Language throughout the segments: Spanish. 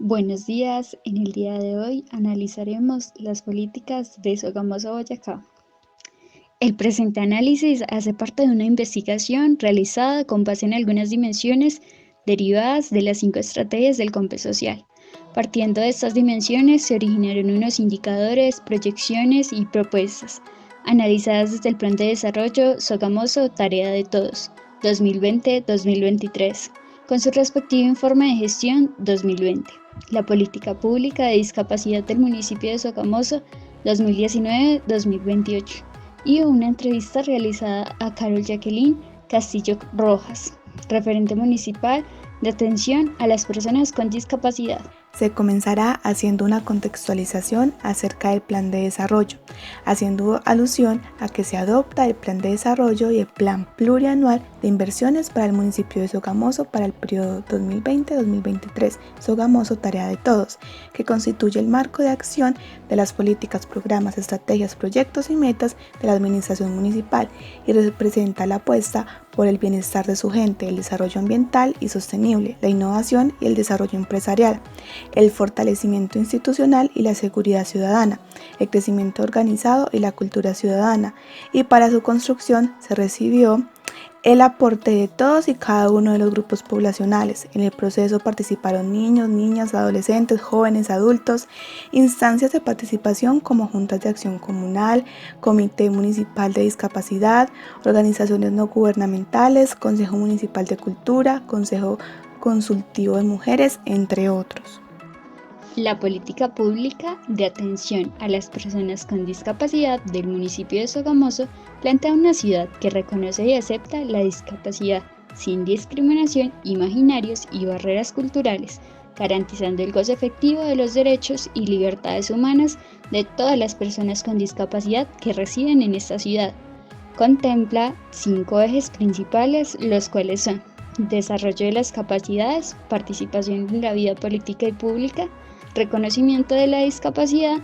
Buenos días, en el día de hoy analizaremos las políticas de Sogamoso Boyacá. El presente análisis hace parte de una investigación realizada con base en algunas dimensiones derivadas de las 5 estrategias del COMPE social. Partiendo de estas dimensiones se originaron unos indicadores, proyecciones y propuestas, analizadas desde el Plan de Desarrollo Sogamoso Tarea de Todos, 2020-2023, con su respectivo informe de gestión 2020. La política pública de discapacidad del municipio de Sogamoso 2019-2028 y una entrevista realizada a Carol Jacqueline Castillo Rojas, referente municipal de atención a las personas con discapacidad. Se comenzará haciendo una contextualización acerca del plan de desarrollo, haciendo alusión a que se adopta el plan de desarrollo y el plan plurianual de inversiones para el municipio de Sogamoso para el periodo 2020-2023, Sogamoso Tarea de Todos, que constituye el marco de acción de las políticas, programas, estrategias, proyectos y metas de la administración municipal y representa la apuesta por el bienestar de su gente, el desarrollo ambiental y sostenible, la innovación y el desarrollo empresarial, el fortalecimiento institucional y la seguridad ciudadana, el crecimiento organizado y la cultura ciudadana, y para su construcción se recibió el aporte de todos y cada uno de los grupos poblacionales. En el proceso participaron niños, niñas, adolescentes, jóvenes, adultos, instancias de participación como juntas de acción comunal, comité municipal de discapacidad, organizaciones no gubernamentales, consejo municipal de cultura, consejo consultivo de mujeres, entre otros. La política pública de atención a las personas con discapacidad del municipio de Sogamoso plantea una ciudad que reconoce y acepta la discapacidad sin discriminación, imaginarios y barreras culturales, garantizando el goce efectivo de los derechos y libertades humanas de todas las personas con discapacidad que residen en esta ciudad. Contempla 5 ejes principales, los cuales son desarrollo de las capacidades, participación en la vida política y pública, reconocimiento de la discapacidad,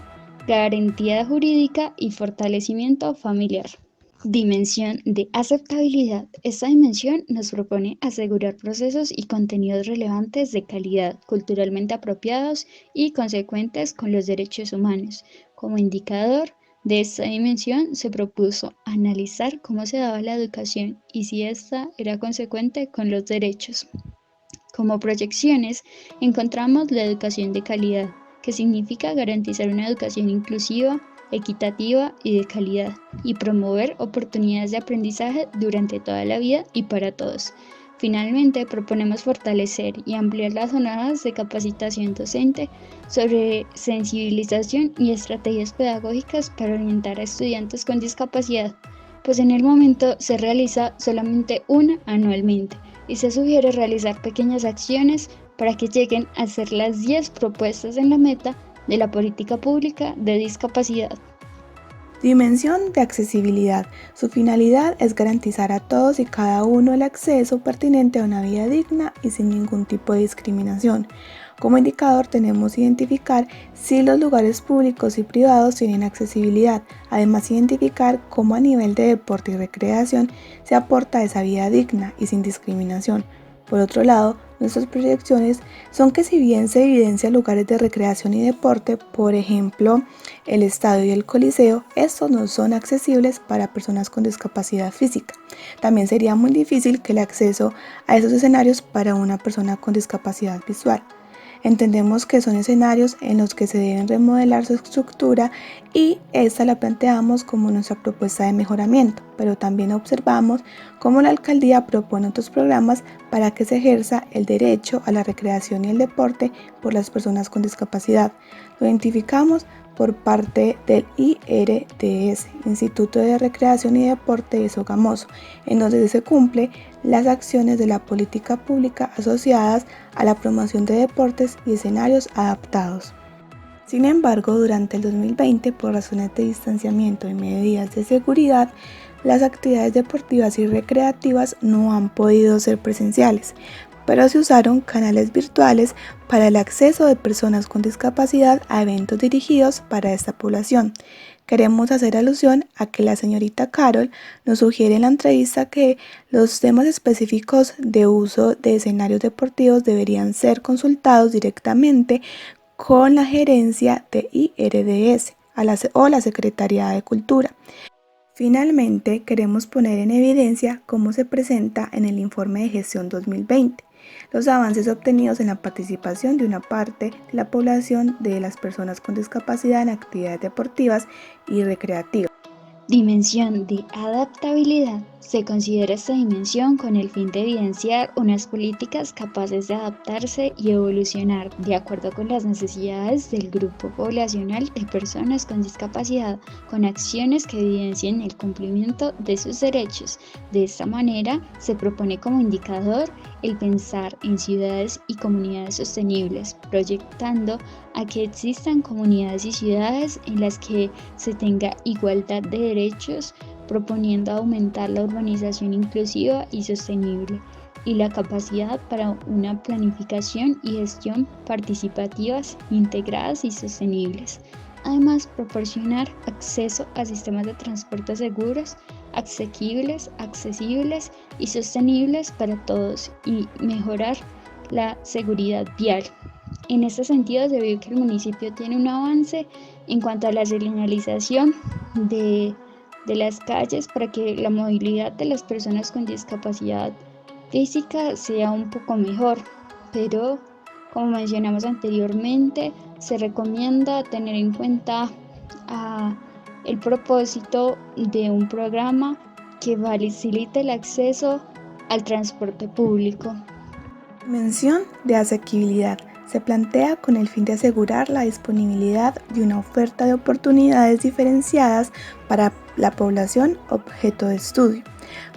garantía jurídica y fortalecimiento familiar. Dimensión de aceptabilidad. Esta dimensión nos propone asegurar procesos y contenidos relevantes de calidad, culturalmente apropiados y consecuentes con los derechos humanos. Como indicador de esta dimensión se propuso analizar cómo se daba la educación y si ésta era consecuente con los derechos. Como proyecciones, encontramos la educación de calidad, que significa garantizar una educación inclusiva, equitativa y de calidad, y promover oportunidades de aprendizaje durante toda la vida y para todos. Finalmente, proponemos fortalecer y ampliar las jornadas de capacitación docente sobre sensibilización y estrategias pedagógicas para orientar a estudiantes con discapacidad, pues en el momento se realiza solamente una anualmente y se sugiere realizar pequeñas acciones para que lleguen a ser las 10 propuestas en la meta de la política pública de discapacidad. Dimensión de accesibilidad. Su finalidad es garantizar a todos y cada uno el acceso pertinente a una vida digna y sin ningún tipo de discriminación. Como indicador tenemos identificar si los lugares públicos y privados tienen accesibilidad, además identificar cómo a nivel de deporte y recreación se aporta esa vida digna y sin discriminación. Por otro lado, nuestras proyecciones son que si bien se evidencian lugares de recreación y deporte, por ejemplo, el estadio y el coliseo, estos no son accesibles para personas con discapacidad física. También sería muy difícil que el acceso a esos escenarios para una persona con discapacidad visual. Entendemos que son escenarios en los que se deben remodelar su estructura y esta la planteamos como nuestra propuesta de mejoramiento, pero también observamos cómo la alcaldía propone otros programas para que se ejerza el derecho a la recreación y el deporte por las personas con discapacidad. Lo identificamos por parte del IRDS, Instituto de Recreación y Deporte de Sogamoso, en donde se cumplen las acciones de la política pública asociadas a la promoción de deportes y escenarios adaptados. Sin embargo, durante el 2020, por razones de distanciamiento y medidas de seguridad, las actividades deportivas y recreativas no han podido ser presenciales, pero se usaron canales virtuales para el acceso de personas con discapacidad a eventos dirigidos para esta población. Queremos hacer alusión a que la señorita Carol nos sugiere en la entrevista que los temas específicos de uso de escenarios deportivos deberían ser consultados directamente con la gerencia de IRDS o la Secretaría de Cultura. Finalmente, queremos poner en evidencia cómo se presenta en el informe de gestión 2020 los avances obtenidos en la participación de una parte de la población de las personas con discapacidad en actividades deportivas y recreativas. Dimensión de adaptabilidad. Se considera esta dimensión con el fin de evidenciar unas políticas capaces de adaptarse y evolucionar de acuerdo con las necesidades del grupo poblacional de personas con discapacidad, con acciones que evidencien el cumplimiento de sus derechos. De esta manera, se propone como indicador el pensar en ciudades y comunidades sostenibles, proyectando a que existan comunidades y ciudades en las que se tenga igualdad de derechos, proponiendo aumentar la urbanización inclusiva y sostenible y la capacidad para una planificación y gestión participativas, integradas y sostenibles. Además, proporcionar acceso a sistemas de transporte seguros, asequibles, accesibles y sostenibles para todos y mejorar la seguridad vial. En este sentido, se ve que el municipio tiene un avance en cuanto a la señalización de las calles para que la movilidad de las personas con discapacidad física sea un poco mejor, pero como mencionamos anteriormente, se recomienda tener en cuenta el propósito de un programa que facilite el acceso al transporte público. Dimensión de asequibilidad. Se plantea con el fin de asegurar la disponibilidad de una oferta de oportunidades diferenciadas para la población objeto de estudio.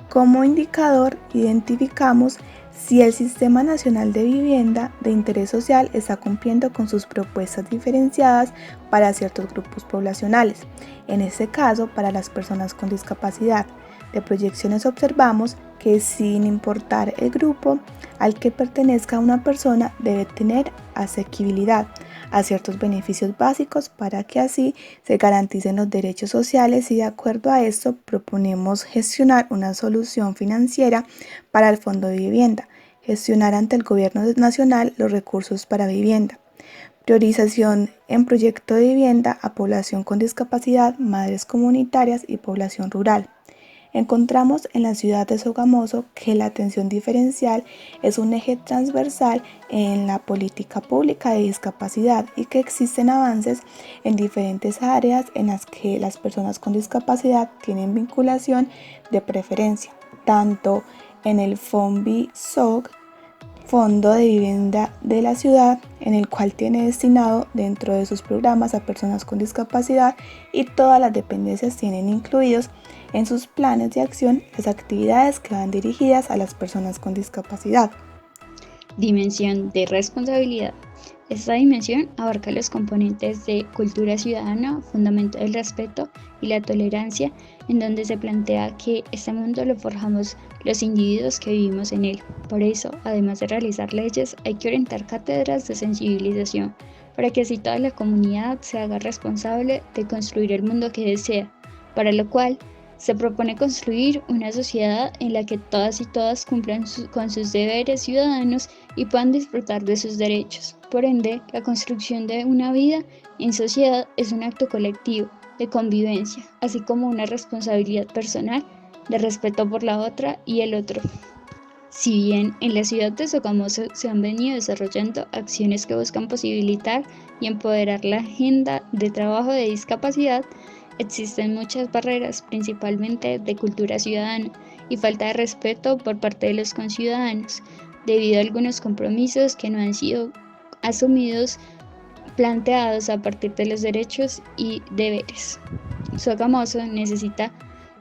Como indicador, identificamos si el Sistema Nacional de Vivienda de Interés Social está cumpliendo con sus propuestas diferenciadas para ciertos grupos poblacionales, en este caso para las personas con discapacidad. De proyecciones observamos que sin importar el grupo al que pertenezca una persona debe tener asequibilidad a ciertos beneficios básicos para que así se garanticen los derechos sociales y de acuerdo a esto proponemos gestionar una solución financiera para el Fondo de Vivienda, gestionar ante el Gobierno Nacional los recursos para vivienda. Priorización en proyecto de vivienda a población con discapacidad, madres comunitarias y población rural. Encontramos en la ciudad de Sogamoso que la atención diferencial es un eje transversal en la política pública de discapacidad y que existen avances en diferentes áreas en las que las personas con discapacidad tienen vinculación de preferencia, tanto en el FONVI-SOG, Fondo de Vivienda de la Ciudad, en el cual tiene destinado dentro de sus programas a personas con discapacidad y todas las dependencias tienen incluidos en sus planes de acción las actividades que van dirigidas a las personas con discapacidad. Dimensión de responsabilidad. Esta dimensión abarca los componentes de cultura ciudadana, fundamento del respeto y la tolerancia, en donde se plantea que este mundo lo forjamos los individuos que vivimos en él. Por eso, además de realizar leyes, hay que orientar cátedras de sensibilización, para que así toda la comunidad se haga responsable de construir el mundo que desea, para lo cual se propone construir una sociedad en la que todas y todas cumplan con sus deberes ciudadanos y puedan disfrutar de sus derechos. Por ende, la construcción de una vida en sociedad es un acto colectivo de convivencia, así como una responsabilidad personal de respeto por la otra y el otro. Si bien en la ciudad de Sogamoso se han venido desarrollando acciones que buscan posibilitar y empoderar la agenda de trabajo de discapacidad, existen muchas barreras, principalmente de cultura ciudadana y falta de respeto por parte de los conciudadanos, debido a algunos compromisos que no han sido asumidos, planteados a partir de los derechos y deberes. Sogamoso necesita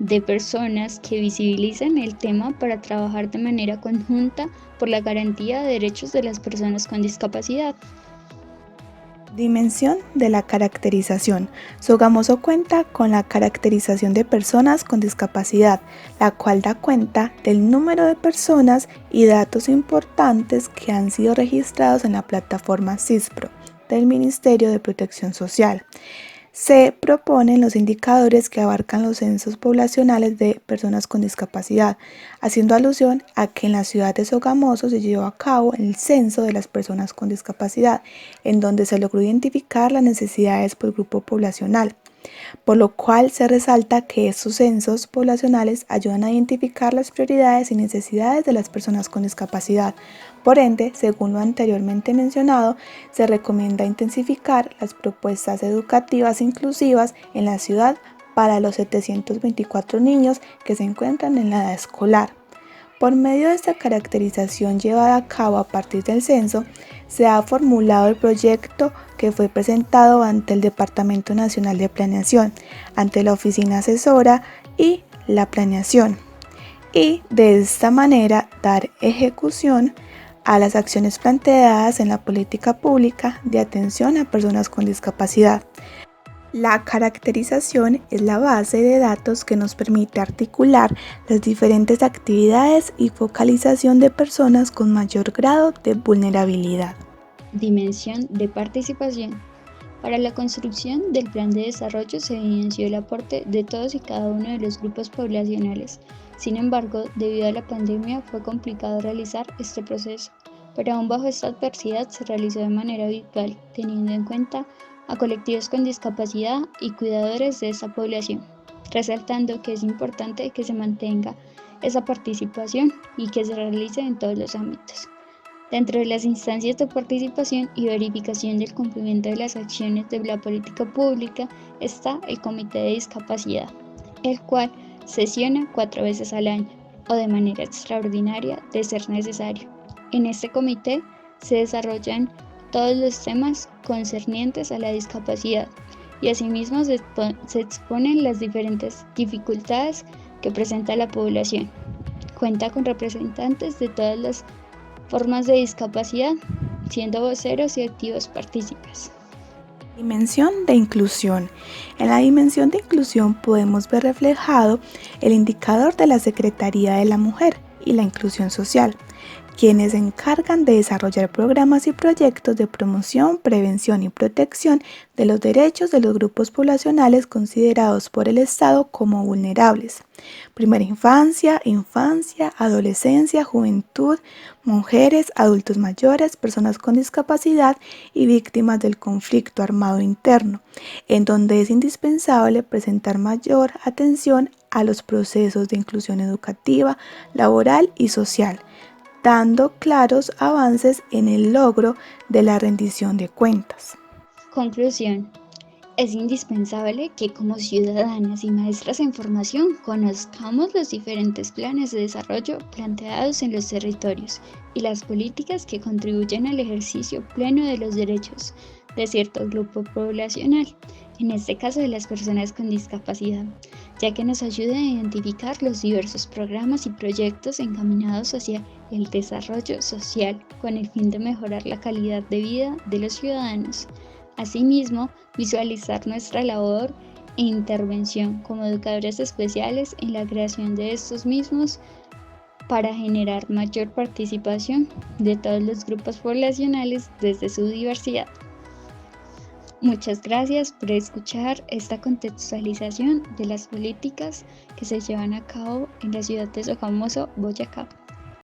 de personas que visibilicen el tema para trabajar de manera conjunta por la garantía de derechos de las personas con discapacidad. Dimensión de la caracterización. Sogamoso cuenta con la caracterización de personas con discapacidad, la cual da cuenta del número de personas y datos importantes que han sido registrados en la plataforma CISPRO del Ministerio de Protección Social. Se proponen los indicadores que abarcan los censos poblacionales de personas con discapacidad, haciendo alusión a que en la ciudad de Sogamoso se llevó a cabo el censo de las personas con discapacidad, en donde se logró identificar las necesidades por grupo poblacional, por lo cual se resalta que estos censos poblacionales ayudan a identificar las prioridades y necesidades de las personas con discapacidad. Por ende, según lo anteriormente mencionado, se recomienda intensificar las propuestas educativas inclusivas en la ciudad para los 724 niños que se encuentran en la edad escolar. Por medio de esta caracterización llevada a cabo a partir del censo, se ha formulado el proyecto que fue presentado ante el Departamento Nacional de Planeación, ante la Oficina Asesora y la Planeación, y de esta manera dar ejecución a las acciones planteadas en la política pública de atención a personas con discapacidad. La caracterización es la base de datos que nos permite articular las diferentes actividades y focalización de personas con mayor grado de vulnerabilidad. Dimensión de participación. Para la construcción del plan de desarrollo se evidenció el aporte de todos y cada uno de los grupos poblacionales. Sin embargo, debido a la pandemia fue complicado realizar este proceso, pero aún bajo esta adversidad se realizó de manera virtual, teniendo en cuenta a colectivos con discapacidad y cuidadores de esta población, resaltando que es importante que se mantenga esa participación y que se realice en todos los ámbitos. Dentro de las instancias de participación y verificación del cumplimiento de las acciones de la política pública está el Comité de Discapacidad, el cual sesiona 4 veces al año o de manera extraordinaria de ser necesario. En este comité se desarrollan todos los temas concernientes a la discapacidad y asimismo se exponen las diferentes dificultades que presenta la población. Cuenta con representantes de todas las formas de discapacidad, siendo voceros y activos partícipes. Dimensión de inclusión. En la dimensión de inclusión podemos ver reflejado el indicador de la Secretaría de la Mujer y la Inclusión Social, quienes se encargan de desarrollar programas y proyectos de promoción, prevención y protección de los derechos de los grupos poblacionales considerados por el Estado como vulnerables. Primera infancia, adolescencia, juventud, mujeres, adultos mayores, personas con discapacidad y víctimas del conflicto armado interno, en donde es indispensable presentar mayor atención a los procesos de inclusión educativa, laboral y social, dando claros avances en el logro de la rendición de cuentas. Conclusión. Es indispensable que como ciudadanas y maestras en formación conozcamos los diferentes planes de desarrollo planteados en los territorios y las políticas que contribuyen al ejercicio pleno de los derechos de cierto grupo poblacional, en este caso de las personas con discapacidad, ya que nos ayuda a identificar los diversos programas y proyectos encaminados hacia el desarrollo social con el fin de mejorar la calidad de vida de los ciudadanos. Asimismo, visualizar nuestra labor e intervención como educadores especiales en la creación de estos mismos para generar mayor participación de todos los grupos poblacionales desde su diversidad. Muchas gracias por escuchar esta contextualización de las políticas que se llevan a cabo en la ciudad de Sogamoso, Boyacá.